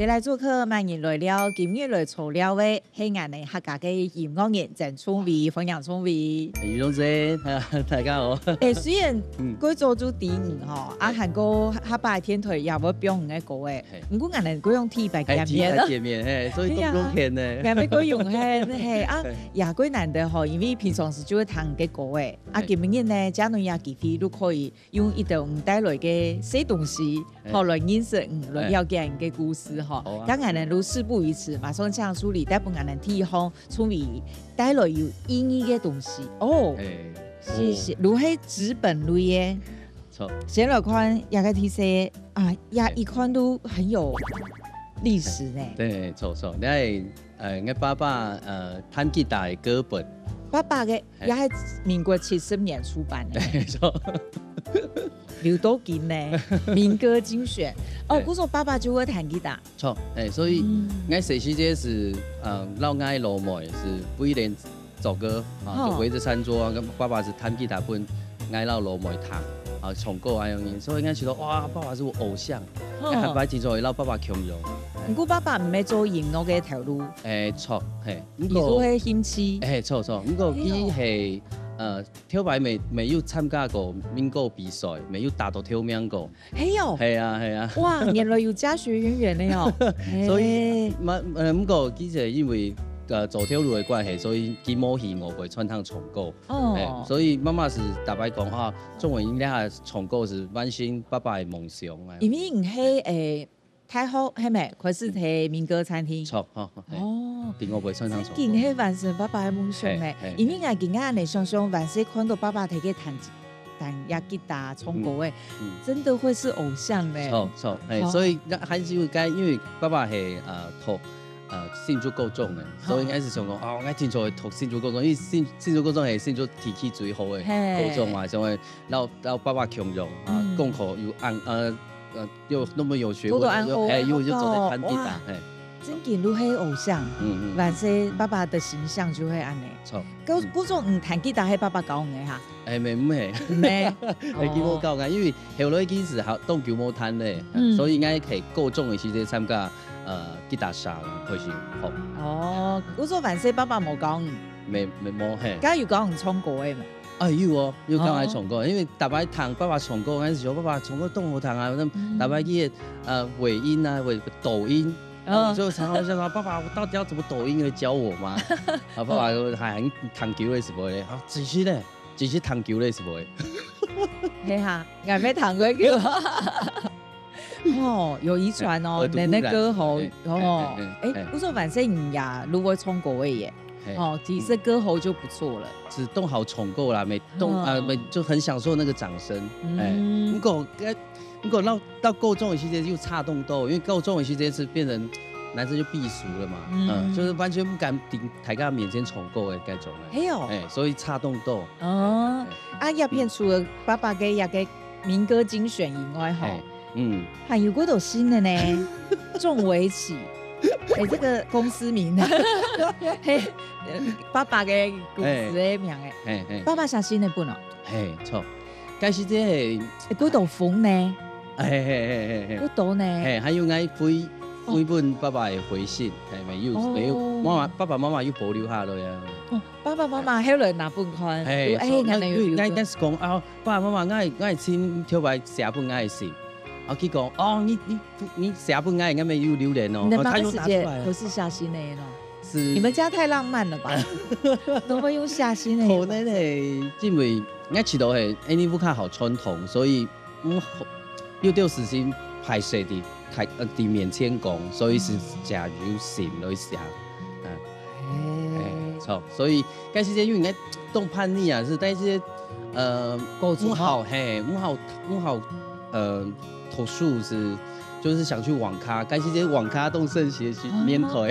先来做客，欢迎来了。今日来做了的是我们客家的音乐人郑聪伟，分享聪伟。余总姐，大家好。虽然过做主第五吼，韩国下摆天台也无表演的歌诶，不过我们过用 T 白见面咯，见面所以都不骗呢。我们过用也过难得吼，因为平常时就会弹嘅歌诶，今日呢，假如也机会都可以用一道带来嘅小东西，好来认识来了解人嘅故事吼。当然呢，如事不宜迟，马上这样处理，带不俺们提供处理带来有意义的东西哦。是如迄纸本类的，错。先来看也个提示啊，也一看都很有历史呢。对，错。你系我爸爸弹吉他的歌本。爸爸嘅也系民国70年出版的。错。刘都金呢，民歌精选哦。古说爸爸就会弹吉他，错所以我小时这是老爱老妹是不一定走歌就围着餐桌跟爸爸是弹吉他本爱老老妹弹唱歌啊样，所以应该觉得哇，爸爸是我偶像，还摆听说会让爸爸强用。不过爸爸唔係做音樂嘅條路，錯你做係興趣，錯。不過佢係跳擺未有參加過民歌比賽，未有達到跳名過。係啊。哇，原來有家學淵源嘅哦。所以不過佢就因為做跳路的關係，所以佢冇戲我會穿趟唱歌。所以媽媽是大擺講哈，中文音咧唱歌是完成爸爸的夢想。因為唔係太好係咪？佢是喺民歌餐廳。錯點我會穿趟唱歌。竟係完成爸爸的夢想咧，因為我今日你想想，完成看到爸爸睇佢彈吉他唱歌誒，真的會是偶像咧。錯所以還是因為爸爸係讀新竹高中嘅，所以我是想講我聽咗讀新竹高中，因為新竹高中係新竹地區最好嘅高中嘛，所以讓爸爸強用功課又那麼有學問，又做在彈吉他，真見到係偶像，完成爸爸的形象就會安尼。錯，嗰種彈吉他係爸爸教嘅嚇。唔係，係叫我教嘅，因為後來嗰時候當叫我彈咧，所以應該係高中嘅時間參加吉他社開始學。嗰種完成爸爸冇教，冇係。假如講唔唱歌嘅嘛？要教我唱歌，因為大擺彈爸爸唱歌嗰陣時候，爸爸唱歌都好彈啊，大擺啲尾音啊，或抖音。就常常想說爸爸，我到底要怎麼抖音嚟教我嘛？爸爸係彈球嘅時候咧，自己彈球嘅時候。係嚇，我未彈過球。有遺傳哦，你那歌喉不錯，反正你呀，如果唱歌嘅嘢，其實歌喉就不錯了。只動好唱歌啦，沒就很享受那個掌聲。如果到高中的期間就差動到，因為高中的期間是變成男生就避俗了嘛，就是完全不敢喺佢面前唱歌嘅嗰種。所以差動到。葉片除了爸爸嘅一個民歌精選以外，還有嗰度新的呢，仲維持。這個公司名，爸爸嘅公司嘅名嘅，爸爸寫新嘅本哦。錯，嗰時即係嗰度風呢？嗰度呢？還有愛回本爸爸嘅回信，沒有，爸爸媽媽要保留下來啊。爸爸媽媽後來拿本看，我是講爸爸媽媽我係簽條牌寫本我係信。佢講你寫本愛應該沒有榴蓮哦。你的媽媽直接都是下新的咯。是。你們家太浪漫了吧？都會用下新的。可能係因為我知道係你屋企好傳統，所以要到時先排泄啲面前講，所以是假如信來寫。錯，所以嗰時因為我當叛逆啊，是但是唔好讀書就是想去網咖，嗰時網咖都盛行去年頭，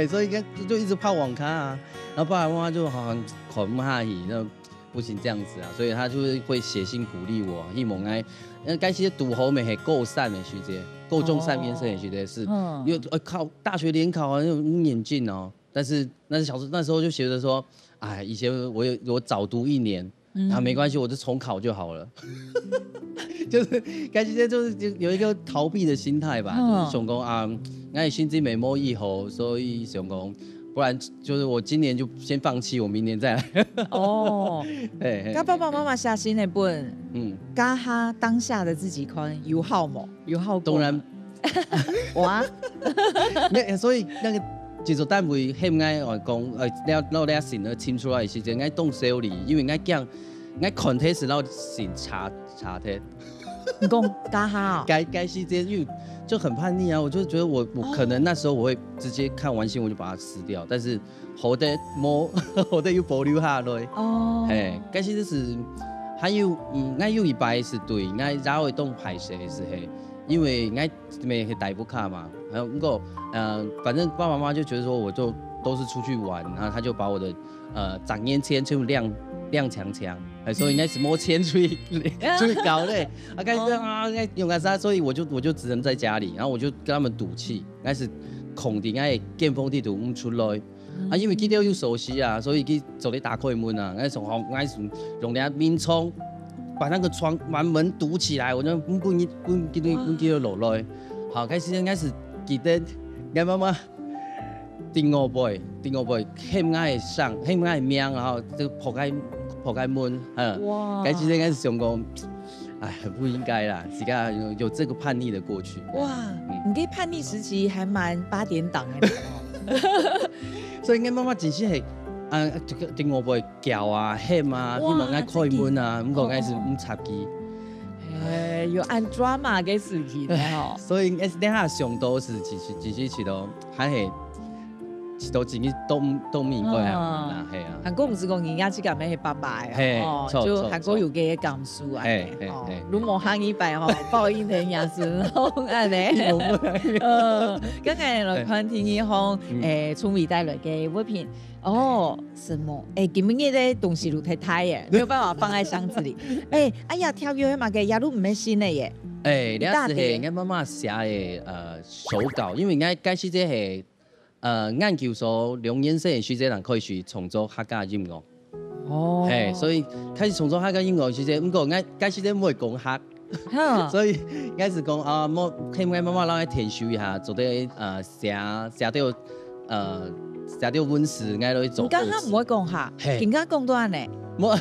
所以應該就一直泡網咖啊。然後爸爸媽媽就好像看不下去，那不行這樣子啊，所以他就是會寫信鼓勵我，希望我嗰時讀後面係高三的時間，高中3年生的時間是，因為考大學聯考啊，那種嚴峻哦。但是那時候就覺得說，哎，以前我早讀1年。啊，没关系，我就重考就好了。就是该时间就是有一个逃避的心态吧，就是想讲啊，我薪资没摸以后，所以想讲，不然就是我今年就先放弃，我明年再来。哦，跟爸爸妈妈写信那本，跟他当下的自己看有好冇？有好过？当然，哇，所以那个制作单位很爱话讲，เรา咧先咧簽出來時陣，愛動手裡，因為愛講，愛 contest เรา先查睇。你講加哈？該時間因為就很叛逆啊，我就覺得我可能那時候我會直接看完信我就把它撕掉，但是後底要保留下來。哦，該時就是還有愛有一擺是對，愛繞會動排泄是係。因為愛沒去代步卡嘛，還有反正爸爸媽媽就覺得說我就都是出去玩，然後他就把我的長煙簽就亮強，所以應該是摸簽出去搞嘞，該用個啥，所以我就只能在家裡，然後我就跟他們賭氣，開始空定愛見風地圖唔出來，因為佢哋有熟悉啊，所以佢做你打開門啊，愛從用啲面窗。把那個窗門堵起來，我就滾就落來。好，開始記得我媽媽頂我背，很愛上，很愛命，然後就破開門，哇！開始想講，哎，很不應該啦，自家有這個叛逆的過去。哇，你這叛逆時期還蠻8點檔的哦。所以我媽媽真是係。頂我背叫啊、喊啊，希望愛開門啊，唔過愛是唔插機。有按 drama 嘅事情吼。所以等下上多是其實都還係，都自己都明過啊，係啊。韓國唔是講人家只咁樣係爸爸嘅，就韓國有嘅講述啊，如果行一擺吼，報應的也是好安尼。剛才來看聽伊講，從未帶來嘅物品。哦，什麼？今日的東西都太大耶，沒有辦法放在箱子裡。哎呀，跳躍嘛嘅也都唔係新的耶。你係我媽媽寫嘅手稿，因為我解釋這係研究所兩年生嘅學者人可以去創作客家音樂。哦，所以開始創作客家音樂時陣，不過我解釋這唔會講客，所以開始講啊，我聽我媽媽讓我填修一下，做啲寫到文字，愛落去做。剛剛唔會講客，更加講多呢。冇，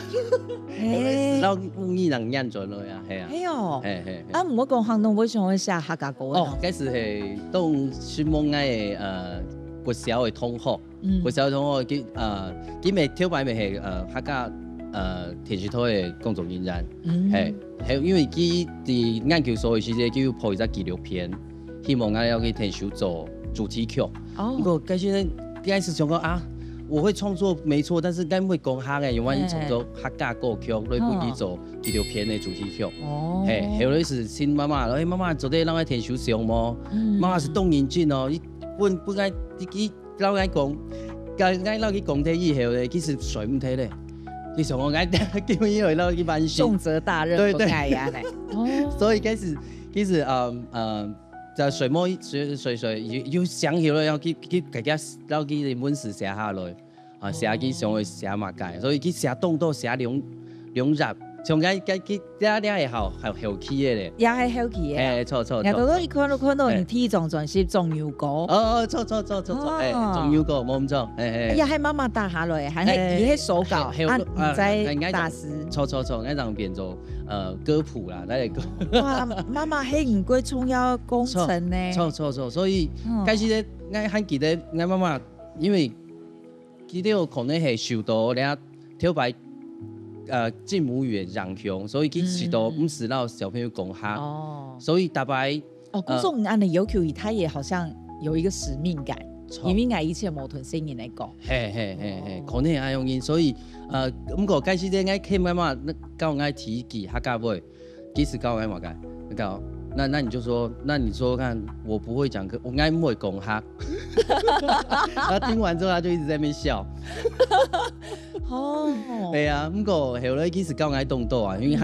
เรา意能印咗落啊，係啊。係哦，啊唔會講客，都會想去寫客家歌。哦，嗰時係當希望嘅國小嘅同學，國小嘅同學佢咪跳擺咪係客家電視台嘅工作人員，係因為佢哋研究所嘅時陣，佢要拍一隻紀錄片，希望我要去電視做主題曲。不過嗰時咧。開始想講啊，我會創作沒錯，但是我會講客嘅，因為創作客家歌曲，來不及做紀錄片嘅主題曲。哦，後來是請媽媽，媽媽做啲讓我填首相麼？媽媽是動人俊哦，本來佢老愛講，愛老佢講啲以後咧，其實水唔睇咧，其實我愛基本以後老佢辦事。重責大任，對呀咧。所以開始就水要想起來，要佢大家撈佢嘅文字寫下來，寫佢上去寫物件，所以佢寫動作寫兩日，從佢係好氣嘅咧，也係好氣嘅，錯。然後到一看到你體重全是重要歌，錯，重要歌冇咁錯，也係媽媽打下來，係佢係手稿，唔使打字，錯，我當變做歌譜啦，那個。哇，媽媽係唔會重要工程呢？錯，所以開始咧，我還記得我媽媽，因為佢哋可能係受到你啊跳擺。繼母語嘅影響，所以佢是都唔是讓小朋友講客，所以大概工作按你要求，他也好像有一個使命感，因為我以前冇同聲音嚟講，可能係咁樣，所以不過開始咧，我聽媽媽教我提記客家話，幾時教我話嘅，教。那你就說，那你說看，我不會講客，我愛唔會講客。他聽完之後，他就一直在那邊笑。哦，對啊，不過後來其實教我動作啊，因為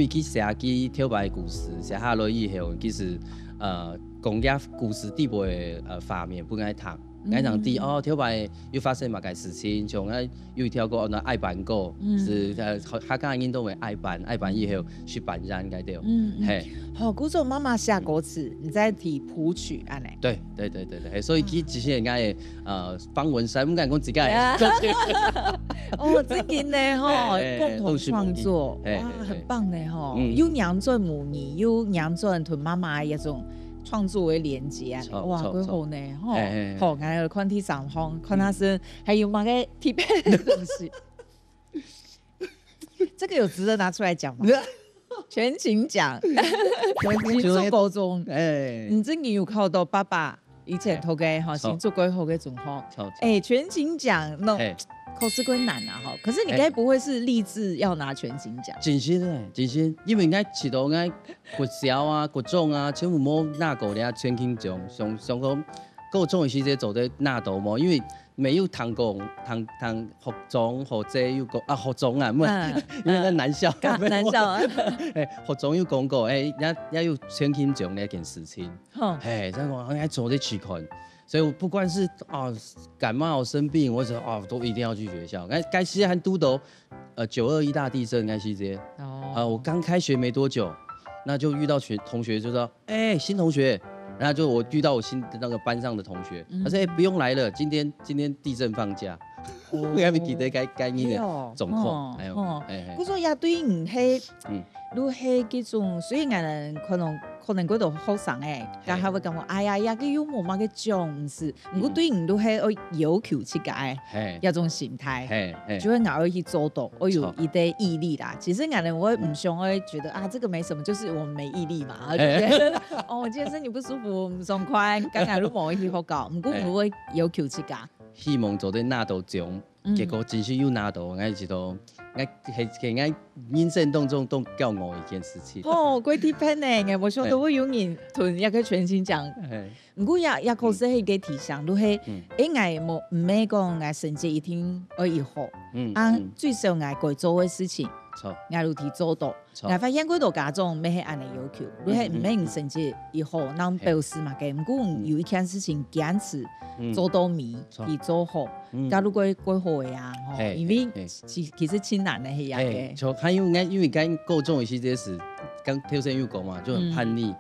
佢寫佢跳擺故事，寫下來以後，其實講啲故事底部嘅畫面不愛讀。爱场地哦，跳摆又发生嘛个事情，像又跳过那爱板过，是客家运动为爱板以后去板染该对，嘿。好，古种妈妈下歌词，你在提谱曲安尼。对，所以其实人家的方文山，我敢讲自己哦，这个呢吼，共同创作，哇，很棒呢吼，有娘转母女，有娘转同妈妈一种。创作为连接啊，哇，几好呢！吼，好，我来看第三方，看他是还有哪个匹配的东西，这个有值得拿出来讲吗？全勤奖，新竹高中，你这你有靠到爸爸以前投给哈新竹高中的状况，全勤奖那。考试归难啊哈，可是你该不会是立志要拿全勤奖？真是因为该起到该国小啊、国中啊，全部冇拿过咧全勤奖，上讲高中的时阵做在拿到冇，因为没有谈过学中学这又讲学中啊，因为那男校学中又讲过也有全勤奖那件事情，所以我还做在去看。所以我不管是感冒生病，或者都一定要去学校。该时还督导921大地震，该时节我刚开学没多久，那就遇到同学就说新同学，然后就我遇到我新的那个班上的同学，他说不用来了，今天地震放假，我还没记得该因的状况。我说也对你嘿，如嘿嗰种，所以人人可能嗰度學生但係會講話，哎呀，也個有冇乜嘅獎是，不過對你都係我要求自己一種心態，就會我去做到，我有一啲毅力啦。其實人我唔想會覺得這個沒什麼，就是我們沒毅力嘛。我今天身體不舒服，唔爽快，剛剛都冇去學校，不過我會要求自己。希望做啲拿到獎，結果真係有拿到，我知道。係人生當中都驕傲一件事情。嗰啲 plan 呢，我想到會有人囤一個全勤獎。不過也確實係個提倡，都係我冇唔係講我成績一定可以好，最少我該做嘅事情，我都提做到。我發現嗰度家長唔係按你要求，你係唔係成績以後，那表示嘛嘅，不過有一件事情堅持做到尾，去做好。假如佢好嘅啊，因為其實挺難的係樣嘅。還有因為剛高中的時間是剛跳身有講嘛，就很叛逆，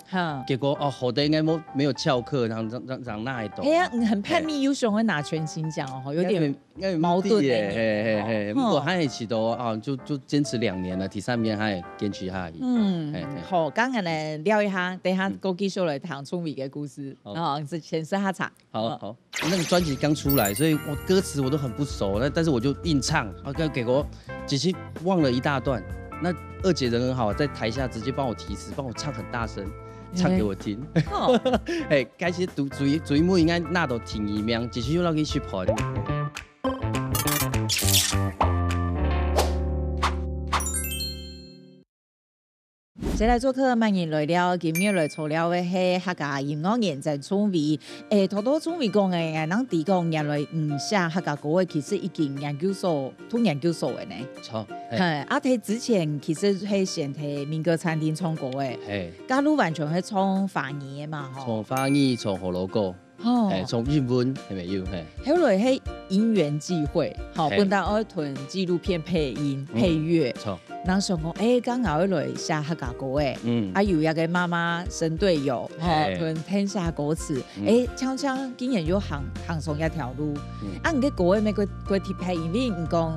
結果後頭應該沒有翹課，讓那一種。係啊，很叛逆又想會拿全勤獎哦，有點矛盾嘅。不過還係起到就堅持2年了，第3年還堅持下去。好，剛剛嚟聊一下，等下go繼續來談聰明嘅故事。先試下茶。好，那個專輯剛出來，所以我歌詞我都很不熟，但是我就硬唱，結果只是忘了一大段。那二姐人很好，在台下直接幫我提詞，幫我唱很大聲，唱給我聽。開始做一幕應該那都挺一命，只是要去學盤。這來做客萬人來了，今日來做了嘅係客家音樂人鄭聰偉。多聰偉講嘅，能提講原來寫客家歌嘅，其實已經研究所讀研究所嘅呢。錯。佢之前其實係先喺民歌餐廳唱歌嘅。假如完全係唱華語嘅嘛，唱華語，唱河洛歌。從日文係咪要？後來係因緣際會，本來我屯紀錄片配音配樂。人想講，剛好來寫客家歌誒，有一個媽媽神隊友，屯聽下歌詞，悄悄竟然要行上一條路。唔嘅歌誒，咩佢貼配，因為唔講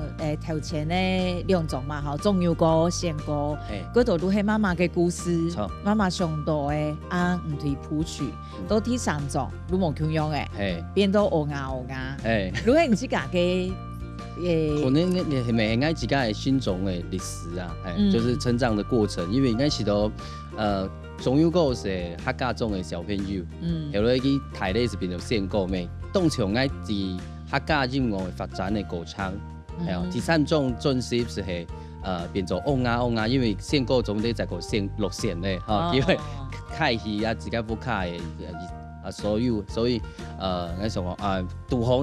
頭前咧2種嘛，中謠歌、絃歌，嗰度都係媽媽嘅故事，媽媽上到誒，唔對譜曲，都第3種，都冇咁樣誒，變到烏鴉，如果唔知家嘅。可能你咪應該自己係心中嘅歷史啊，就是成長的過程，因為應該是到中有個是客家種嘅小朋友，後來去台裡是變做絃歌咩，當場喺啲客家音樂發展嘅歌唱，第3種進入是係變做烏鴉，因為絃歌總得在個落線咧，因為開戲啊自己不開所以我想講導航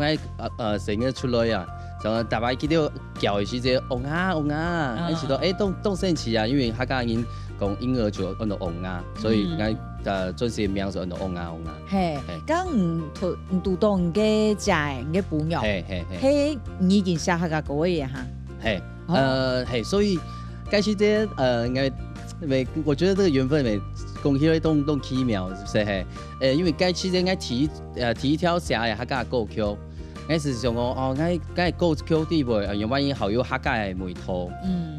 成日出來啊。就大摆记到叫的时阵，翁啊翁啊，迄时都动生气啊，因为客家人讲婴儿就按到翁啊，所以准时名就按到翁啊翁啊。嘿，刚唔读到唔嘅食嘅唔嘅补养，嘿，已经写客家歌嘅哈。嘿，嘿，所以该是这应该我觉得这个缘分没讲起来都奇妙，是不是嘿？因为该期间应该提一条写的客家歌曲。我是想讲哦，我歌曲底背，因为因好有客家的媒图，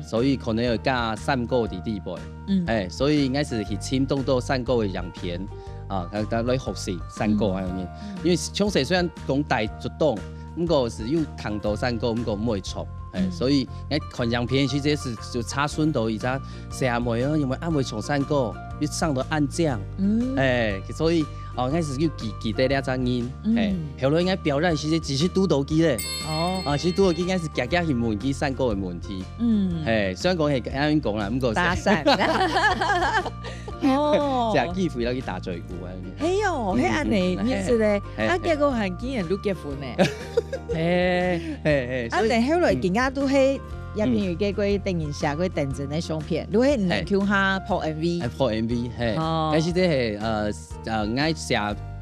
所以可能要加散歌的底背，所以应该是去牵动到散歌的样片啊，来学习散歌啊，因为唱词虽然讲大就懂，不过是有糖度散歌，不过唔会错，所以看样片其实是就差顺到而家写妹啊，因为按会唱散歌，要上到暗将，所以。哦，应该是要记得了张音，后来应该表演时只是拄到机咧。其实拄到机应该是夹是问机散歌的问题。虽然讲是啱啱講啦，不過搭訕。就機會啦去打嘴鼓啊。哎呦，迄安尼，意思咧，結果係竟然都結婚咧。但後來更加都係。也譬如嘅嗰定然寫嗰定陣嘅相片，如果唔能叫下拍 MV，拍 MV 係，但是即係愛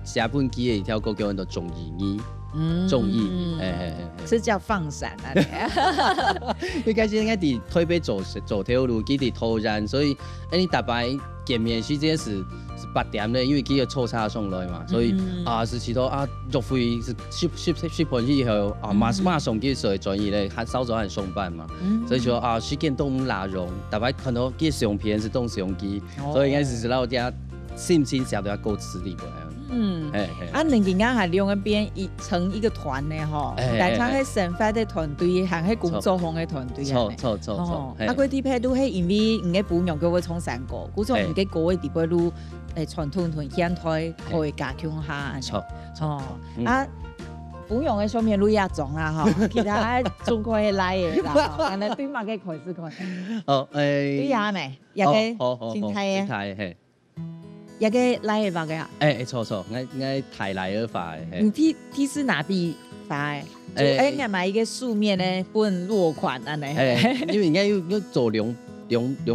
寫本機嘅一條歌叫做綜藝，綜藝，是叫放閃啊！一開始應該係推俾走條路，佢哋突然，所以你大擺見面時間是8點咧，因為佢要抽查上來嘛，所以是遲到入會是10盤以後馬上佢就轉移咧，稍早很上班嘛，所以就時間都唔拉容，大擺看到佢相片是動相機，所以應該是讓我哋心情寫到夠吃力噃。你今日係兩邊成一個團咧嗬，大家喺成塊嘅團隊，行喺工作坊嘅團隊啊。錯。佢啲批都係因為唔嘅本樣叫佢創散歌，嗰種唔嘅歌嘅地方都傳統團現台可以加強下。錯。本樣嘅上面都一種啦嗬，其他仲可以來嘅啦，但係對馬嘅開始看。對呀咪，也嘅先睇嘅。一個來嘅吧個呀？錯，我台來而發嘅。你T是哪邊發嘅？應該買一個書面咧，本落款啊你。因為應該要做兩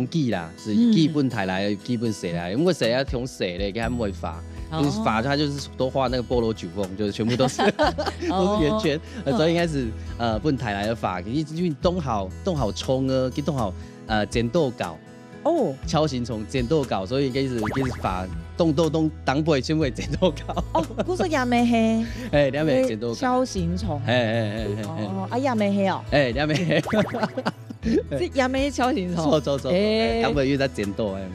記啦，是基本台來的，基本寫來的。如果寫要從寫咧，佢唔會發，就是發它就是都畫那個菠蘿九鳳，就是全部都是圓圈，所以應該是本台來的發，因為動好衝啊，佢動好剪豆稿。鍬形蟲剪豆稿，所以應該是發動當背全部剪豆稿。嗰個也未係，你未剪豆鍬形蟲。也未係哦。也未係。即也未鍬形蟲。錯。當背要得剪豆睇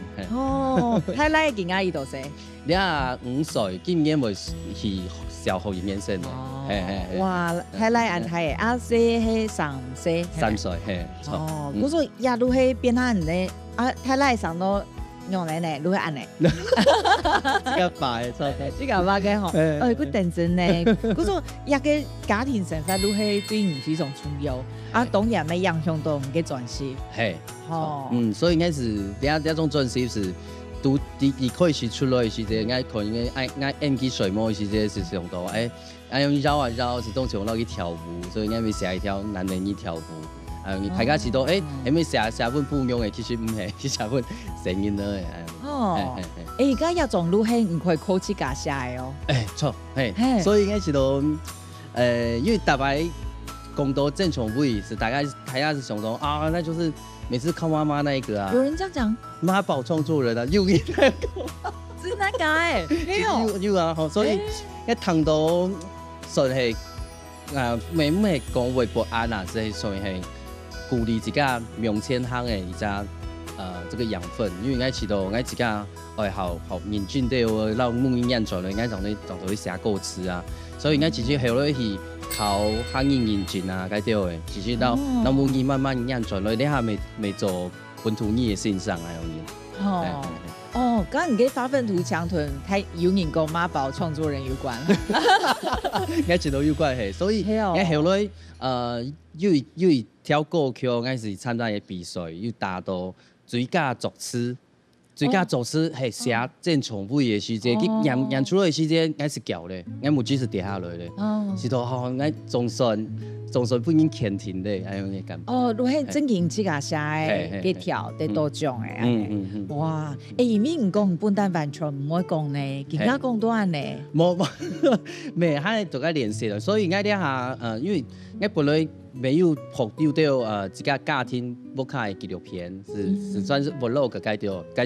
嚟幾啱呢度寫。你5歲，今年會去小學1年生。哇，睇嚟安睇嘅，寫係3歲。3歲，嗰個也都係變下人咧。睇嚟上到用嚟咧，都係按咧。這個快，錯。這個話嘅嗬，佢定陣咧，嗰種一個家庭成分都係對唔非常重要。當然咪影響到唔嘅轉型。所以應該是呢種轉型是都你可以是出來時間，應可能愛演技水墨時間是上到用繞繞是當時用到去跳舞，所以應該會寫一條男人一跳舞。大家知道係咪寫本不用嘅，其實唔係，其實本聲音咧。而家有種都係唔可以靠自家寫嘅哦。錯，所以應該知道因為大擺講到正常位是大家是想到那就是每次靠媽媽那一個啊。有人這樣講？媽寶創作人啊，有那個。真係㗎？有啊，所以一聽到實係咩講微博安啊，即係所以係。鼓勵自家名千行嘅而家這個養分，因為應該知道，應該自家好認真啲喎，讓木音演出嚟，應該同你寫歌詞啊，所以應該自己後來去考行業認證啊，嗰啲嘅，其實到木音慢慢演出嚟，你下未做本土語嘅欣賞啊，咁唔記發奮圖強團，睇有人講媽寶創作人有關，應該知道有關係，所以應該後來要跳歌曲，應該是參加嘅比賽，要達到最佳作詞最佳走私嘿写正重复的时间，佢演出来的时间应该是叫咧，俺目犷是跌下来咧，是都好，俺总算不应牵停咧，哎样嘅感觉。哦，如果正经自家写的给跳得多种诶，哇，因为唔讲本单完全唔会讲呢，其他讲多安呢？没，他就在练习了，所以俺俩下因为俺本来没有拍到自家家庭不开纪录片，是算是 vlog 改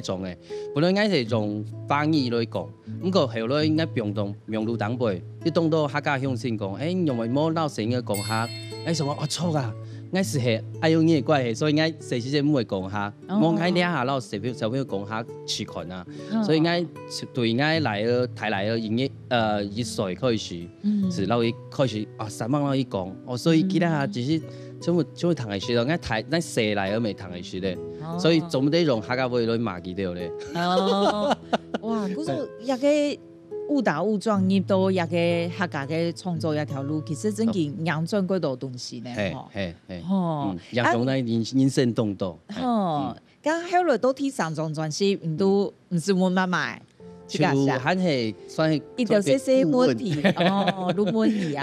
种的。本来俺是用翻译来讲，不过后来俺用路当辈，你当到客家乡先讲，因为冇老成嘅讲客，俺想讲我错啊，俺是系爱用嘢关系，所以俺细时阵唔会讲客，我俺俩下老小朋友讲客吃困啊，所以俺对俺来个台来个音乐1岁开始，是老一开始3万老一讲，所以其他就是全部读会学到，咱细来个未读会学咧，所以总得用客家话来骂佢哋咧。哇，嗰種一個誤打誤撞入到一個客家嘅創作一條路，其實真係養轉幾多東西呢？係，養轉咱人生動盪。咁後來到第三張專輯，唔是我媽媽。就還係算係一條細細問題，你問題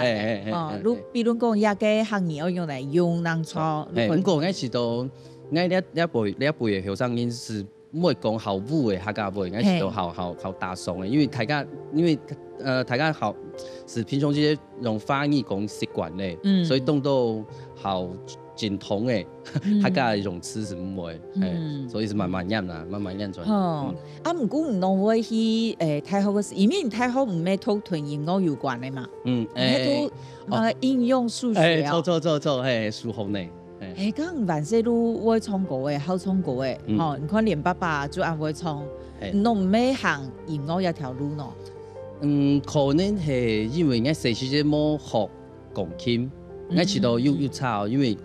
啊，你比如講一個行業要用嚟用人創，不過我是到我一輩嘅後生人是唔會講好武嘅客家話，我是都好大眾嘅，因為大家好是平常時用翻譯講習慣咧，所以當到好精通嘅客家用詞是唔會，所以是慢慢練啦，慢慢練出來。唔過唔當會去太學嘅時，因為太學唔係同團音樂有關嘅嘛，係同應用數學啊。錯，係數學呢。咁萬世都會唱歌嘅，好唱歌嘅，你看連爸爸就安會唱，侬唔係行音樂一條路咯？可能係因為我細時陣冇學鋼琴。我遲到要抄，因為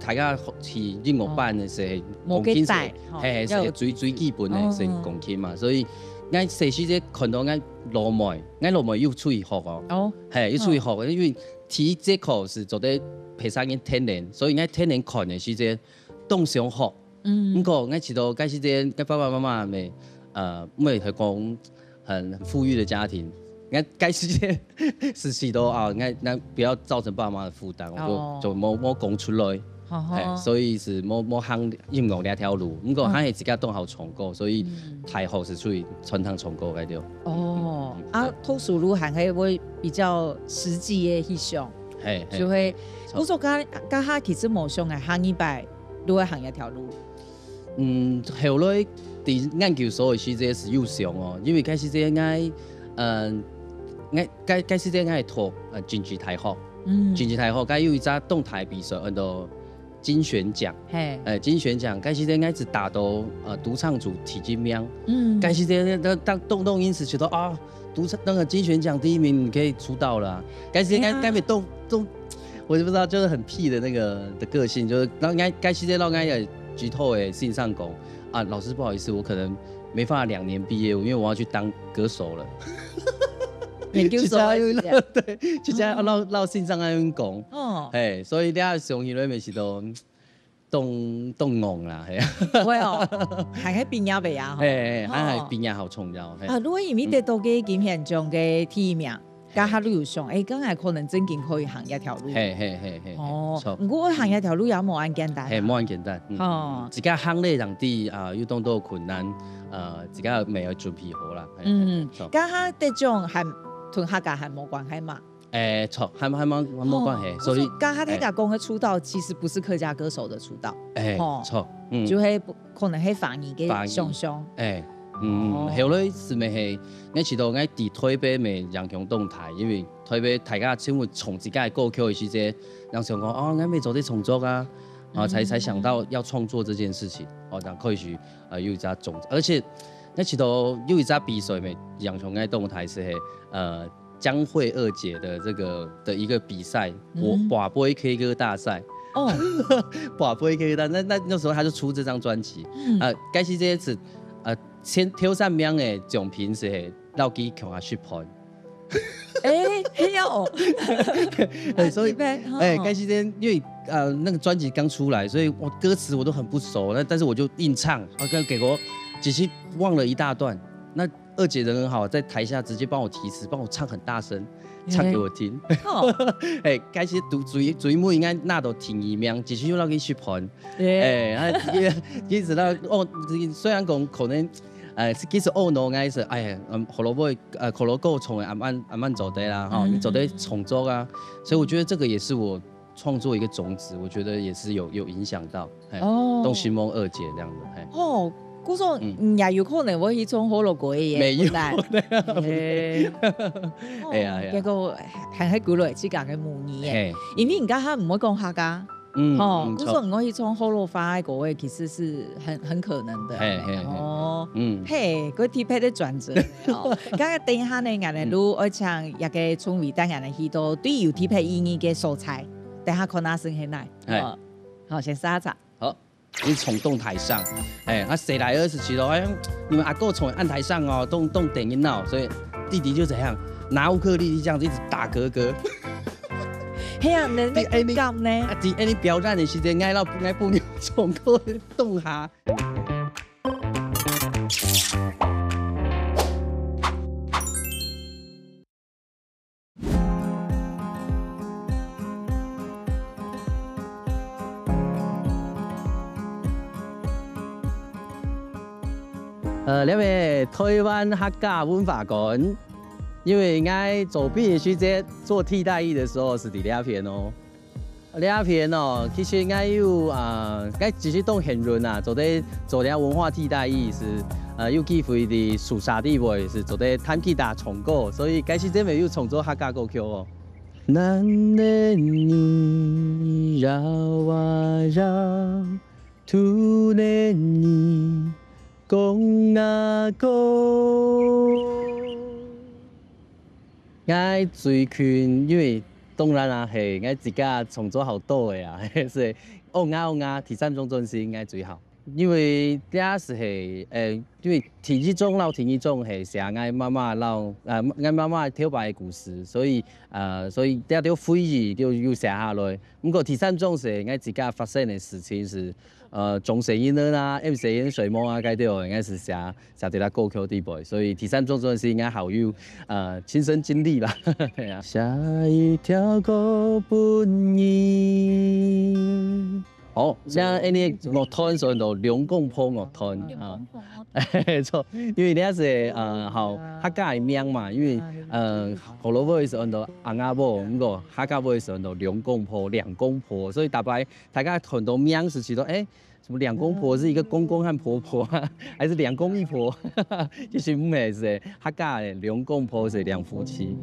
大家去音樂班嘅時候，鋼琴係最基本嘅係鋼琴嘛，所以我細時陣看到我老妹要出去學哦，係要出去學，因為體這課是做得培養緊天然，所以我天然看嘅時陣都想學。不過我遲到嗰時陣，我爸爸媽媽咪因為佢講很富裕的家庭。我該時間實習到我不要造成爸媽的負擔，我就冇講出來，所以是冇行音樂兩條路。不過佢係自家都好唱歌，所以太後是屬於傳統唱歌嗰條。讀書路還係會比較實際嘅去想，就會我說家下其實冇想係行一擺，都會行一條路。後來喺研究所嘅時間是有想哦，因為嗰時間嗰時間我係讀經濟大學，經濟大學佢有一隻動態比賽，叫做金旋獎。金旋獎嗰時間我是打到獨唱組提金名。嗰時間當動因此覺得那個金旋獎第一名你可以出道了。嗰時間我動，我就不知道，就是很屁的那個的個性，就是讓嗰時間讓我也劇透誒信上講老師不好意思，我可能沒辦法2年畢業，因為我要去當歌手了。研究所對，就這樣繞線上咁講，所以你啊上去裏面是都動戇啦，係啊。會哦，係喺邊呀未啊？係邊呀好重要。如果因為得到嘅金旋獎嘅第一名，家下都有想，梗係可能真正可以行一條路。不過行一條路也冇咁簡單。冇咁簡單。自家行咧人哋有當到困難，自家未有準備好啦。家下得獎係同客家係冇關係嘛？錯，係冇關係。所以家下聽人講嘅出道其實不是客家歌手的出道。錯，就係可能係反而嘅想象。後來是咪係我知道我喺台北咪影響動態，因為台北大家全部從自家嘅歌曲嘅時間，人想講我未做啲創作啊，才想到要創作這件事情，然後開始有一隻種子，而且我知道有一隻比賽咪影響我動態是江蕙二姐的的一個比賽，拔杯 K 歌大賽。拔杯 K 歌大賽，那時候他就出這張專輯，該時間是先挑3名嘅獎品是老幾強下10 point。所以該時間因為那個專輯剛出來，所以我歌詞我都很不熟，但是我就硬唱，結果其实忘了一大段。那二姐人很好，在台下直接帮我提词，帮我唱很大声，唱给我听。哎，开始最尾应该那都停一秒，继续让佢去盘。哎，其实那哦，虽然讲可能。其實懊惱嘅是，哎呀，可能會可能夠從慢做的啦，哈，你走的創作啊，所以我覺得這個也是我創作一個種子，我覺得也是有影響到，東西夢二姐這樣子，哦，古種也有可能會去創可樂過嘅，沒有，哎呀，結果係喺古來之間嘅模擬嘅，因為而家佢唔會講客家。古種我去創可樂花嗰位其實是很可能的。個特別的轉折。咁啊，等一下呢，我哋錄我唱一個創意帶我哋去到對有特別意義嘅素材，等下看下先起來。好，先沙茶。好，你衝動台上，誰來27咯？你們阿哥衝案台上哦，動電音鬧，所以弟弟就這樣拿烏克麗麗這樣子一直打哥哥。係啊，你咁呢？你表演的時間愛不了從個動下。兩位台灣客家文化館。因為我做畢業學姐做替代役的時候是第2篇哦，2篇哦，其實我有我繼續當現任啊，做了文化替代役是有機會的สู่沙地位是做的彈吉他唱歌，所以開始這邊又創作客家歌曲哦。難得你繞啊繞，突然你講啊講。我最近因為當然啦，係我自家創作好多嘅啊，所以第3種狀是應該最好。因為這是係因為第一種係寫我媽媽我媽媽跳擺嘅故事，所以這條回憶就要寫下來。不過第3種是我自家發生嘅事情是。中學音樂啊 ，M 四音水夢啊，嗰啲應該是寫啲啦歌曲地步，所以第3種狀是應該好有親身經歷吧。下一條歌本意。好，像呢樂團上到兩公婆樂團啊，錯，因為呢是好客家嘅名嘛，因為河洛話是按到阿亞婆，咁個客家話是按到兩公婆，所以大家很多名是知道，什麼兩公婆是一個公公和婆婆啊，還是兩公一婆？其實唔係，是客家嘅兩公婆是兩夫妻。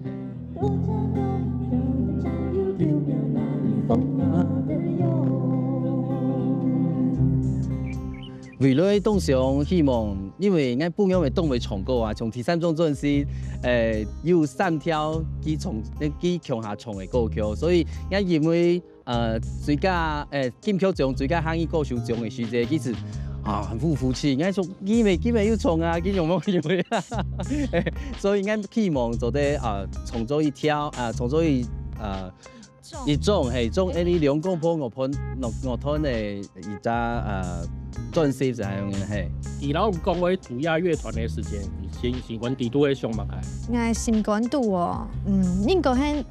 未來當上希望，因為我本樣嘅當未唱歌啊，從第3種陣時，有3條佢強下唱嘅歌曲，所以我認為最佳金曲獎最佳漢語歌手獎嘅時節，其實很服氣。我說佢咪要唱啊，佢用乜嘢？所以我希望做啲創作一條創作一種係種啲兩公婆樂團嘅一隻專輯就係咁樣係。而家講為主要樂團嘅時間，新冠地都會上麥開。我新冠度哦，應該係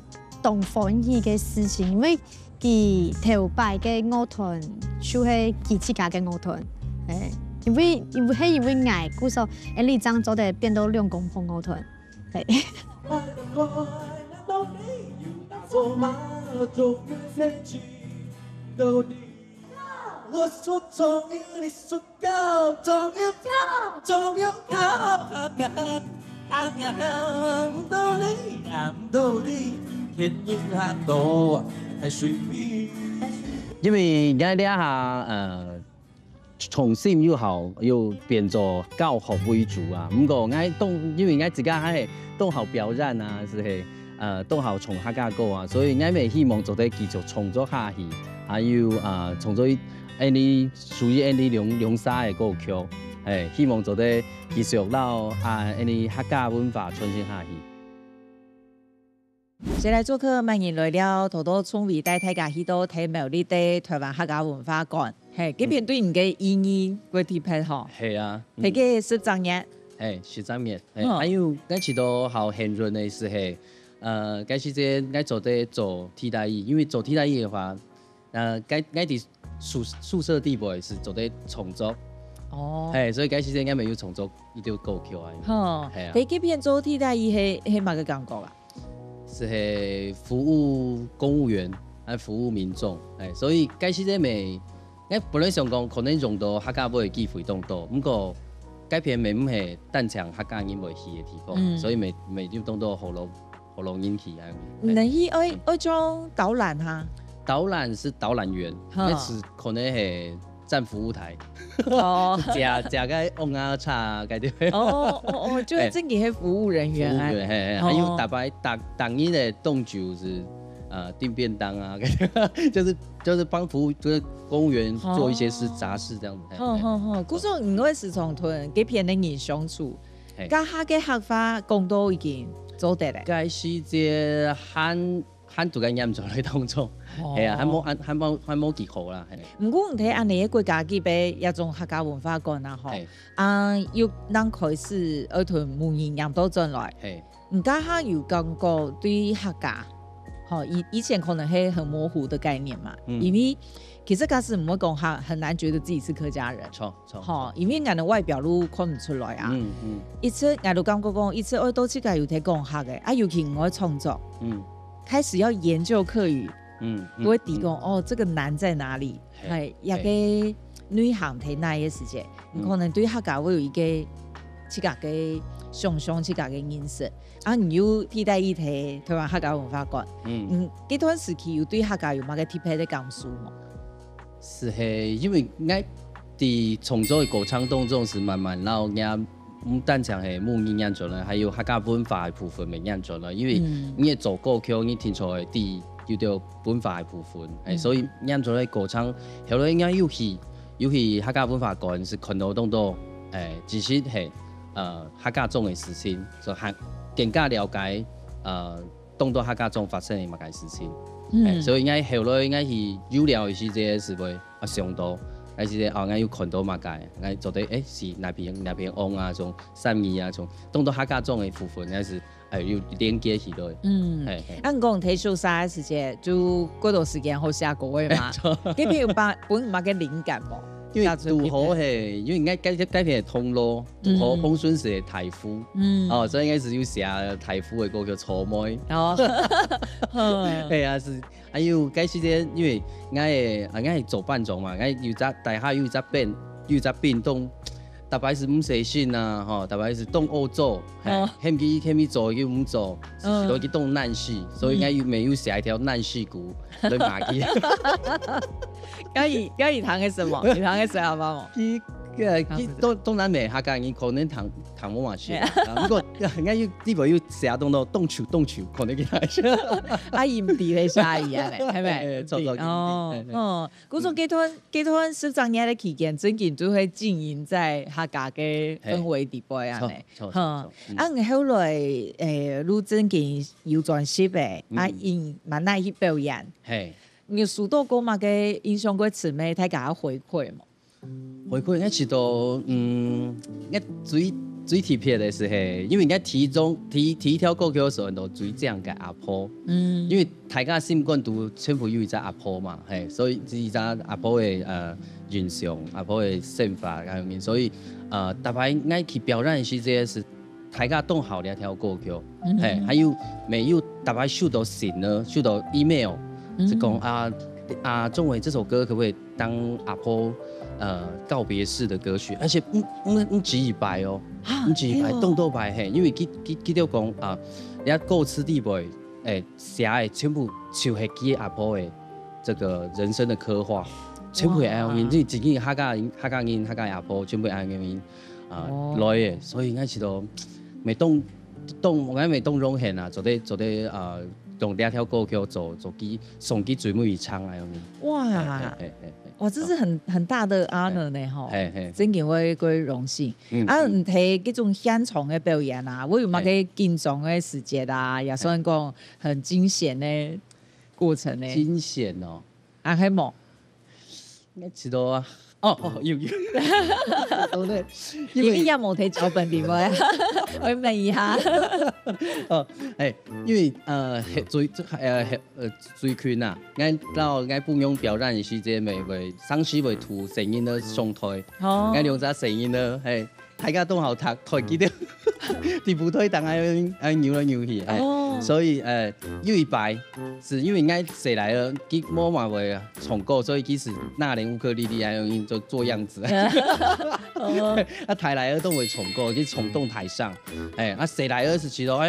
動歡喜嘅事情，因為佢頭擺嘅樂團就係佢自家嘅樂團，因為捱故所，你將做得變到兩公婆樂團，係。我說終於你說夠，終於夠，終於夠，到你，天意很多，係水邊。因為而家呢下重新又好，又變做教學為主啊。不過因為我自家係都好表演啊，是都好唱客家歌啊，所以我咪希望做得繼續創作下去，還有創作啲屬於啲兩沙嘅歌曲，希望做得繼續讓啲客家文化傳承下去。先來做客，歡迎來了，多多聰慧帶大家去到睇苗栗的台灣客家文化館。嘿，这边对你嘅意义会提配吼，係啊，迄个13年，13年，还有我知道好很润的是该时间我做替代役，因为做替代役的话，我伫宿舍地步是做在重组。哦，所以该时间我没有重组，伊就够 Q 啊。吼，喺这边做替代役係乜嘅感覺啊？是服务公务员，服务民众，所以该时间咪，我本来想讲可能用到客家尾機會當多，不過該片咪唔係單場客家人未去嘅地方，所以咪要當到喉嚨引起啊。你愛做導覽哈？導覽是導覽員，那是可能係站服務台，哦，食個翁啊茶嗰啲。哦，就是真嘅係服務人員啊。服務員，還有當日的動就是訂便當啊，就是幫服務就是公務員做一些雜事這樣子。古種唔會時常同幾片的人相處，家下嘅客話講到已經做得咧。該是隻漢讀緊嚴重嘅當中，係啊，還冇幾好啦。唔過唔睇安尼嘅國家級別一種客家文化館啊，嗬，要讓開始要同門人入到進來，唔家下有感覺對客家，嗬，以前可能係很模糊的概念嘛，因為其實假使唔會講客，很難覺得自己是客家人，錯，因為我的外表都看唔出來啊。一次我就感覺講，一次我到這個有睇講客嘅，尤其我創作。開始要研究客語，我會提供這個難在哪裡？係一個內行睇那嘅時間，可能對客家會有一個自家嘅想象、自家嘅認識。你要替代一睇台灣客家文化館，這段時期有對客家有乜嘅特別的感受嗎？是因為我喺重組嘅歌唱當中是慢慢讓我唔單淨係母語演咗啦，還有客家文化嘅部分咪演咗啦。因為你做歌曲，你聽出來啲要到文化嘅部分，所以演咗咧歌唱，後來應該要去客家文化館是看到當多其實係客家種嘅事情，就係更加了解當多客家種發生嘅乜嘅事情。所以應該後來應該係有了嘅時節是會上到。還是我要看到乜嘅，我做啲是那邊翁啊，種三義啊，種當到客家種嘅部分，還是要連接起來。按講睇數啥時間，就嗰段時間好寫歌嘅嘛。呢篇本乜嘅靈感喎？因為拄好係，因為應該改篇係通路，拄好風順是台夫，所以應該是要寫台夫嘅歌叫草莓。係啊，是。還有該時間，因為我係做伴奏嘛，我有隻大下有隻變動，特別是唔細心啊，特別是動惡做，欠去做又唔做，都去動難事，所以我沒有寫一條難事鼓來罵佢。要彈嘅什麼？你彈嘅什麼？當然未客家人可能彈冇話事，不過我要呢個要寫到動球，可能佢係。阿姨唔地你寫嘢咧，係咪？嗰種幾多13年嘅期間，真嘅都會經營在客家嘅氛圍底部啊咧。你後來你真嘅有專輯嘅，因蠻耐去表演。你數到過嘛嘅印象過詞咩？睇下回饋嘛。回饋我知道，我最特別的是因為我提一條歌曲嘅時候，都最正嘅阿婆，因為大家心肝都全部有一隻阿婆嘛，所以一隻阿婆嘅形象、阿婆嘅生法咁樣，所以特別我去表演嘅時間是大家都好嘅一條歌曲，還有沒有特別收到信呢？收到 email，是講鍾偉這首歌可不可以當阿婆告別式的歌曲，而且唔止一擺哦，唔止一擺，動到擺嘿，因為佢條講人家歌詞底部寫的全部就係佢阿婆的這個人生的刻畫，全部係安樣，即係自己客家阿婆全部係安樣來嘅，所以我知道未當榮幸啊，做啲用兩條歌曲做送給最尾唱啊樣。哇，這是很大的 honor 呢，嗬，真嘅會榮幸。唔睇嗰種現場嘅表演啊，我有乜嘅緊張嘅時節啊，也算講很驚險嘅過程呢。驚險哦，係冇。應該知道啊。有，都咧，因為也冇睇腳本點喎，我問一下。因為水群啊，俺不用表演的時間會上時會塗聲音的上台，俺用隻聲音的大家都好讀，台記得，啲舞台當然扭來扭去，所以有一擺是因為俺誰來了，佢冇話會重過，所以其實那年烏克麗麗用就做樣子，台來了都會重過，去重動台上，誰來了是知道，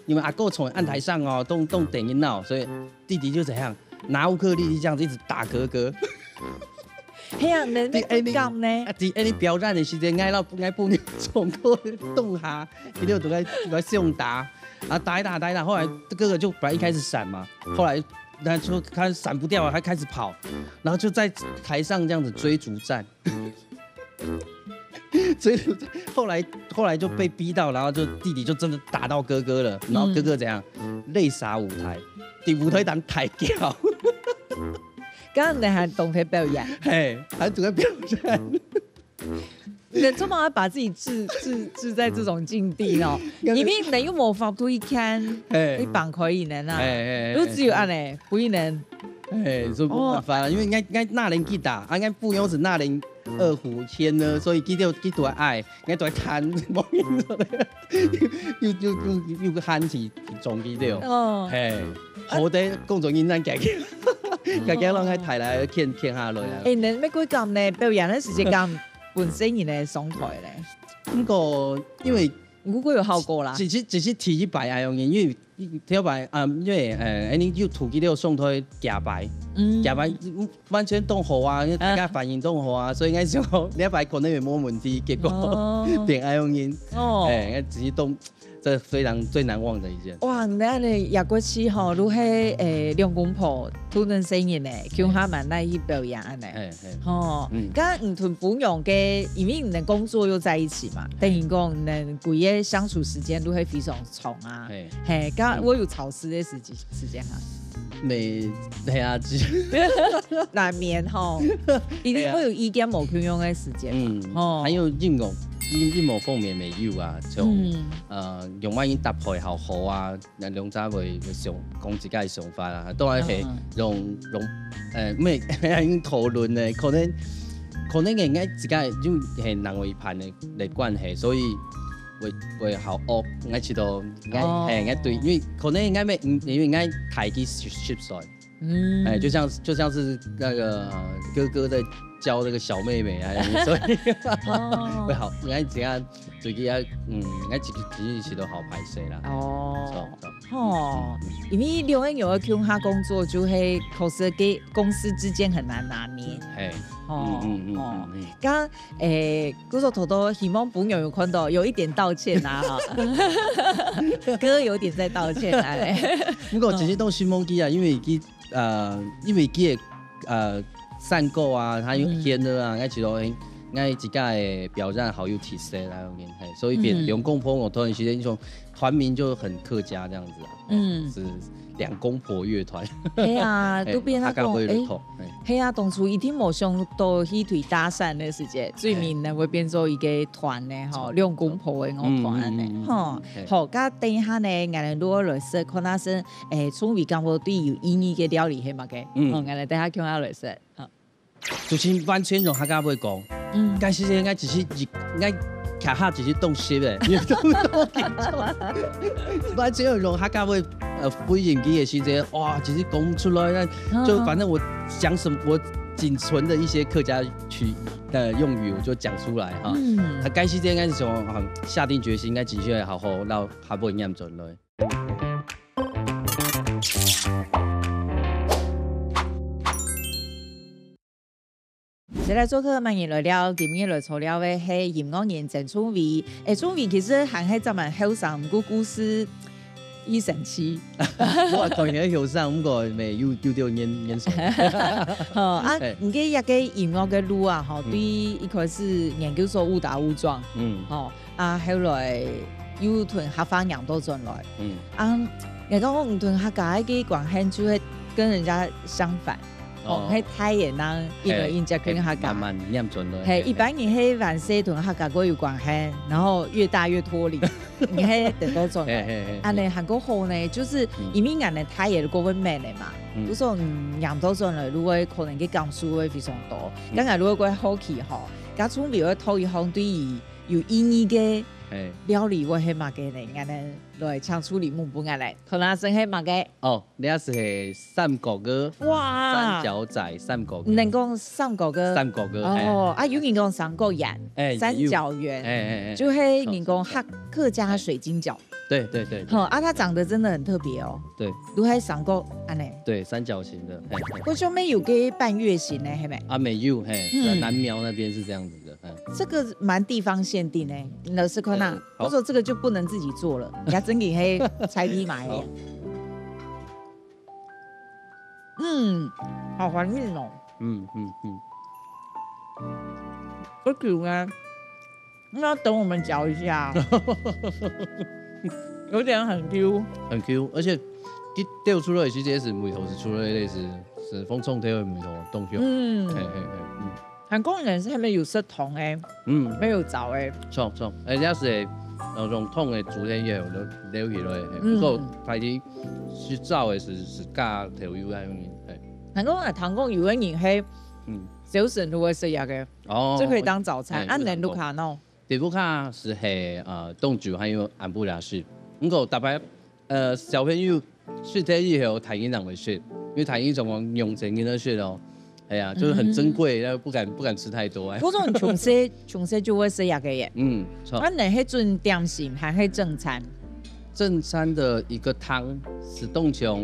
你們阿哥重按台上哦，動電音鬧，所以弟弟就怎樣拿烏克麗麗這樣子一直打哥哥。係啊，你咁呢？你表演的時間，愛不能重過動下，佢就都在用打，打一打，後來哥哥就本來一開始閃嘛，後來他就他閃不掉了，他開始跑，然後就在台上這樣子追逐戰，後來就被逼到，然後就弟弟就真的打到哥哥了，然後哥哥怎樣淚灑舞台，啲舞台當抬轎。咁你係動體表演，還主要表演。你做乜把自己置在這種境地咯？因為你又冇法對看，你綁可以能啊，都只有安尼不能。所以冇辦法啦，因為俺那年去打，俺不用是那年二胡天呢，所以佢都愛，俺都彈，冇嘢做咧，又喊起總記掉，好啲工作認真嘅。家家攏喺台來傾下來啊！你咩鬼咁呢？表演嘅時間咁本身人哋上台咧。不過因為如果有效果啦，只是提一擺啊，因為跳擺因為你要圖記了上台夾擺，夾擺完全都好啊，大家反應都好啊，所以我想你一擺可能會冇問題，結果變愛用音，只是都。這非常最難忘的一件。哇！你入過次吼，都係兩公婆都能聲音咧，叫下蠻來去表演咧。吼，咁唔同不用嘅，因為你哋工作又在一起嘛，等於講你哋每日相處時間都係非常長啊。係，咁我有潮濕嘅時間啊。未係啊，難免吼，一定會有意見冇共用嘅時間嘛。還有音樂方面未有啊，就用乜嘢搭配效果啊，兩者會想講自己嘅想法啊，當然係用咩討論咧，可能應該自己因為係人為盤嘅關係，所以會好惡，應該知道應該對，因為可能應該咩，因為應該太過熟悉，就像是那個哥哥在教那個小妹妹啊，所以會好，應該自己應該自己一起都好拍攝啦。因為兩個人有共下工作，就係確實給公司之間很難拿捏。咁工作頭都希望朋友有看到，有一點道歉啊，哥有點在道歉啊。不過這些都係忘記啊，因為佢散購啊，他有天的啊，我知道，我自己的表演好有特色啦，所以變兩公婆我突然之間一種團名就很客家這樣子啊，是兩公婆樂團。係啊，都變啊講，係啊，當初一定冇想到去推搭訕嘅時間，最面呢會變做一個團咧，吼，兩公婆嘅樂團咧，吼，好，咁等下呢，我哋都來識，看下先，從為講我對有意義嘅料理係乜嘅，我哋等下看下來識。就是完全用客家話講，但是應該只是卡下只是動舌嘅，完全用客家話回應佢嘅時間，哇，只是講出來，就反正我講什麼，我僅存的一些客家語的用語，我就講出來哈。他該時間應該是想下定決心，應該繼續好好撈下半年進來。接來做客，萬言來了，今日來做了嘅係音樂人鄭聰偉。聰偉其實還係咱們後生個故事一神奇。我講你後生，不過未有到年數。唔記一個音樂嘅路啊，吼，對一開始研究所誤打誤撞，後來又同客家人都進來，人講唔同客家嘅關係就係跟人家相反。迄太的人，因为因才跟客家慢慢念准了。嘿，一般人迄万岁同客家国有关系，然后越大越脱离，你迄得多种。安尼韩国好呢，就是因为俺的太的国文美的嘛，就说养多种了，如果可能去讲书会非常多，刚才如果过好奇吼，甲从比如讨一项对于有意义的。料理我係乜嘅嚟？我哋來唱出禮物本嚟嚟，同阿生係乜嘅？哦，你係是三角哥，哇，三角仔，三角哥。能講三角哥？三角哥。哦，啊有人講三角眼，三角圓，就係人講客家水晶饺。对对对，啊，它长得真的很特别哦。对，如海上过安尼。对，三角形的。我兄妹有个半月形呢，系咪？啊，没有，南苗那边是这样子的。这个蛮地方限定呢，老师看呐，我说这个就不能自己做了，人家真给黑菜地买。好怀念哦。不久呢，那要等我们嚼一下。有点很 Q， 很 Q， 而且掉出来其实也是梅头是出来类似是风冲掉的梅头冻掉。韩国人是还没有食糖诶，没有枣诶，错，人家是用桶的煮天也有留起来，不过台底是枣的是加调油那种。韩国人糖果有的人黑，小省都会食下嘅，这可以当早餐。安南卢卡诺，地布卡是冻酒还有安布拉式。不过大白小朋友吃这以后，台湾人会吃，因为台湾总共用钱跟他吃咯。哎呀，就是很珍贵，然后不敢吃太多。嗰種從細就會食下嘅嘢。錯。安尼迄陣點心還係正餐？正餐的一個湯是凍像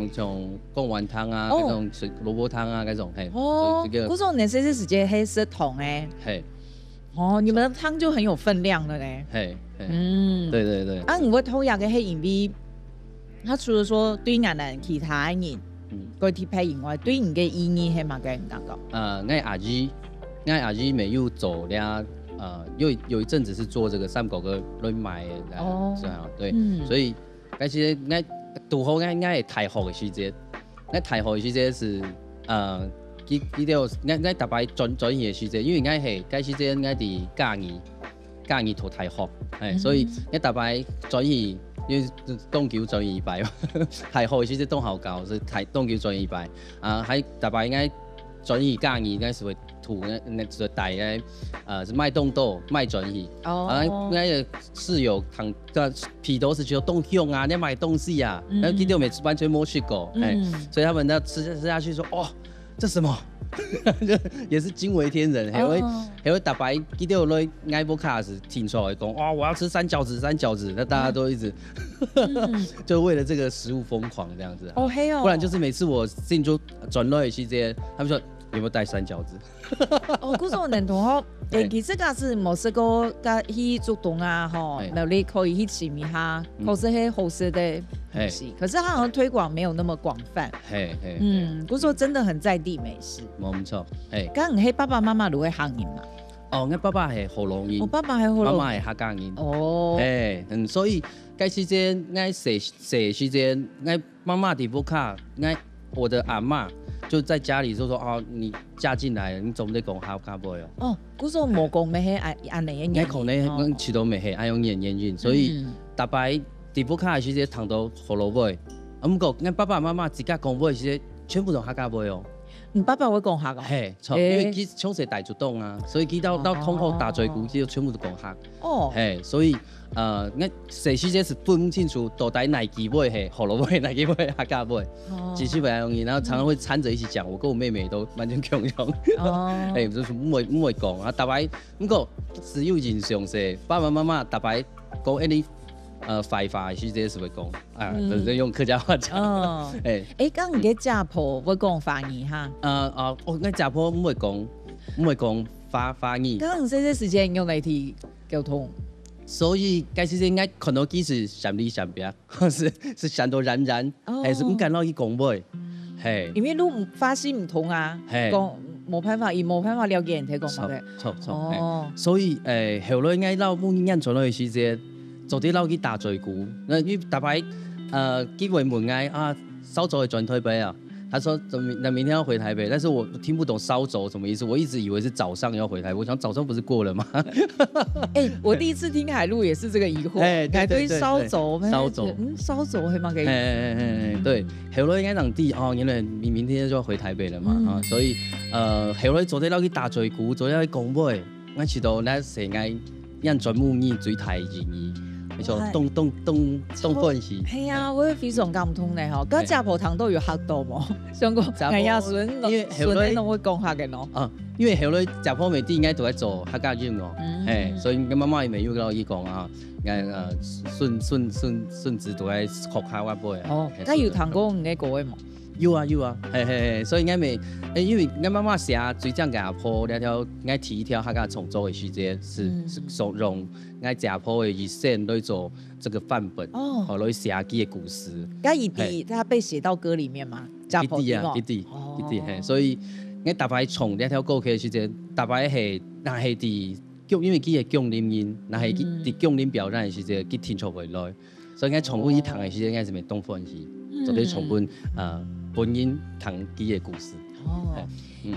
貢丸湯啊，那種蘿蔔湯啊，那種嘿。哦。嗰種你細細時間係食糖誒。嘿。哦，你們的湯就很有分量了咧。嘿。對。啊，我討厭嘅係因為，他除了說對俺人其他人。嗰啲配以外，對你嘅意義係乜嘅？唔敢講。我阿姨沒有做了，有一陣子是做這個三角嘅來賣嘅，是啊，對，所以嗰時我拄好我係大學嘅時節，我大學嘅時節是記得我特別轉業嘅時節，因為我係嗰時節我哋嘉義讀大學，係，所以我特別轉業。因為東橋轉2擺，係開始即東校教，所以東橋轉2擺。喺大擺應該轉移嘉義，應該是會土那個帶嘅，是賣凍豆、賣轉移。應該室友堂個皮都是覺得凍香啊，你買東西啊，然後記得我完全沒去過，所以他們都吃下去說，哦，這什麼？也是驚為天人，還會大白記得我愛博卡是聽出來講，哇，我要吃三角子，那大家都一直就為了這個食物瘋狂這樣子。哦，嘿哦，不然就是每次我進就轉來期間，他們說有沒有帶三角子？哦，嗰種人同學，其實嗰是冇試過甲去做動啊，吼，那你可以去試一下，或是係好食的東西。可是它好像推廣沒有那麼廣泛。嗰種真的很在地美食。冇錯，咁你爸爸媽媽都會行人嘛？哦，我爸爸係河洛人，我爸爸係河洛，媽媽係客家人。哦，所以嗰時間我細時間，我媽媽地不卡，我的阿嬷就在家裡就說：哦，你嫁進來了，你總得講客家話哦。哦，嗰種冇講咩係安尼嘅語言。可能我始終未係愛用語言，所以大擺地不卡嘅時間談到河洛話，不過我爸爸媽媽自家講話嘅時間全部都客家話哦。你爸爸會講客㗎？係，錯，因為佢從細大竹東啊，所以佢到通學大嘴古之後全部都講客。哦，係，所以我細時間是分不清楚到底哪句話係河洛話，哪句話係客家話，其實不太容易，然後常常會摻着一起講。我跟我妹妹都完全共用。誒，就是唔會講啊，大擺不過只有印象是爸爸媽媽大擺講any。廢話係這是會講就是用客家話講。咁你嘅家婆會講華語哈？我家婆唔會講華語。咁你細細時間用嚟去溝通，所以嗰時應該看到佢是想裡想別，是想到冉，係是唔敢攞去講話。係，因為你發音唔同啊，講冇辦法了解人哋講乜嘅。錯。所以後來我老母印象落去時間。做啲撈去打嘴鼓，因為大擺機會門嗌啊，收咗去轉推俾啊，他说明天要回台北，但是我听不懂烧走什么意思，我一直以为是早上要回台北，我想早上不是过了吗？我第一次听海陆也是这个疑惑，对烧走，烧走会吗？可以，对，后来应该让弟原来明天就要回台北了嘛，所以後來昨天เรา去打水鼓，昨天去講杯，我知道咱成日人全部語最大意義，你說東歡喜。係啊，我非常感通咧嗬，嗰家婆堂都有學到冇？上個係啊，孫你都會講下嘅咯。因為後來家婆未啲應該都喺做客家語喎，所以我媽媽也未有跟我講啊，孫子都喺學客家杯。那有談過你嘅個位冇？有啊，所以我咪，因為我媽媽寫水醬給阿婆，那條我提一條客家重做的時間是用我家婆的一生來做這個範本，來寫佢的故事。那一滴，它被寫到歌裡面嗎？家婆一滴，所以我特別從那條歌曲的時間，特別係那係啲，因為佢係鄉里音，那係啲鄉里表演的時間，佢聽出回來，所以我從佢一堂的時間，我係咪東歡喜，做啲重本本人談佢嘅故事。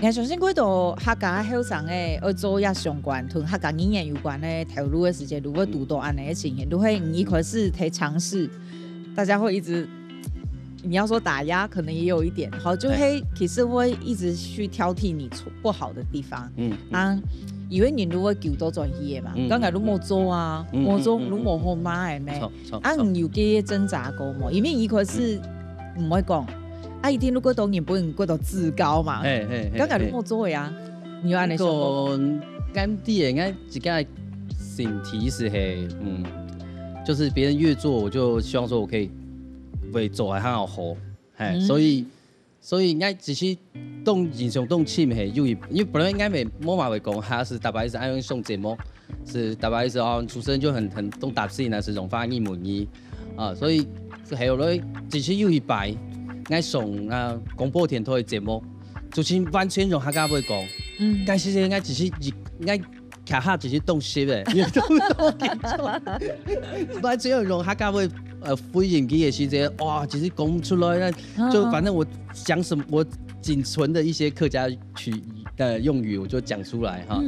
我相信嗰度客家後生嘅要做一相關同客家語言有關嘅投入嘅時間，如果讀到安尼嘅情形，都會一開始睇嘗試，大家會一直，你要說打壓，可能也有一點，好，就會其實會一直去挑剔你不好的地方。因為你如果叫多轉去嘅嘛，剛才你冇做啊，冇做你冇好買嘅咩？唔要嘅掙扎過冇，因為一開始唔會講。一定如果當然本人嗰度自高嘛，剛才你冇做呀，你要安尼想。我啲嘢，我自己嘅心體是係，就是別人越做，我就希望說我可以為做係好好，所以我只是印象動氣係因為本來應該冇話會講，還是大白是愛用上節目，是大白是出身就很懂答事呢，是用翻英文語所以後來只是有一擺。我上廣播電台嘅節目，就是完全用客家話講。嗰時陣我只是客家只是懂識嘅，完全用客家話回應佢嘅時陣，哇，只是講唔出來，就反正我講什麼，我僅存的一些客家用語我就講出來哈。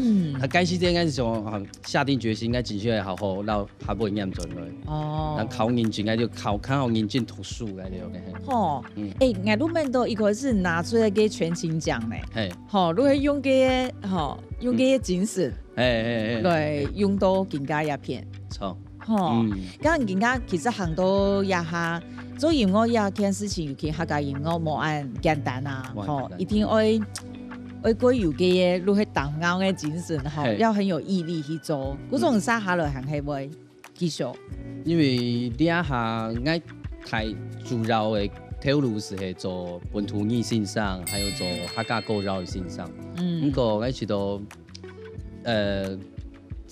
嗰時陣應該是想下定決心，應該繼續好好讓下部驗準來。然後考認真，應該就考好認真讀書嚟了。我都問到一個是拿出來給全勤獎咧。如果用嘅用嘅精神，來用到更加一片。錯。咁更加其實行到一下，做音樂一件事情，尤其客家音樂冇按簡單啊，一定愛過有嘅如果當啱嘅精神，要很有毅力去做。嗰種沙下來行係會繼續。因為呢下我太主要嘅投入是做本土語欣賞，還有做客家歌謠嘅欣賞。不過我知道，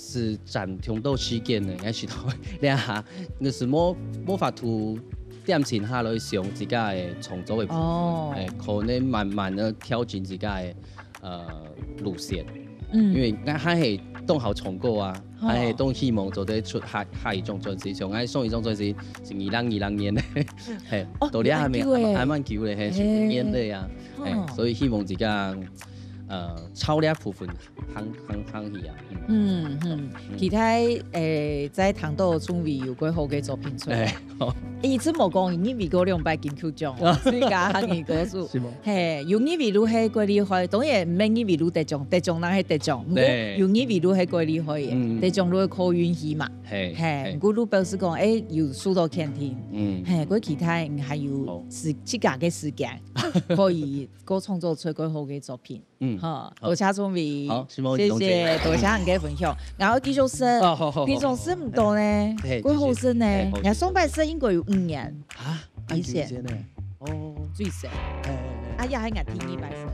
是佔聽到時間嘅，我知道呢下就是冇法度點前下來想自己嘅創作嘅，可能慢慢的調整自己嘅路線。因為我係當好重歌啊，係當希望做得出下一種專輯，像我上一種專輯是2020年嘅，係到呢下面還蠻久嘅，係10年嘅啊，所以希望自己超呢一部分行去啊。其他在談到準備有幾好嘅作品出來。真冇講，因為嗰2擺金曲獎，最佳客語歌手。係，有因為如係過厲害，當然唔免因為如得獎，得獎那係得獎。有因為如係過厲害嘅，得獎如係靠運氣嘛。係，我如表示講，有數到肯定。係，嗰其他還有自家嘅時間，可以個創作出幾好嘅作品。多謝聰明，謝謝，多謝你嘅分享。然後繼續生，平常生唔多呢，幾好生呢？我上擺生應該有5年。以前，最少。哎呀，還我聽2擺生。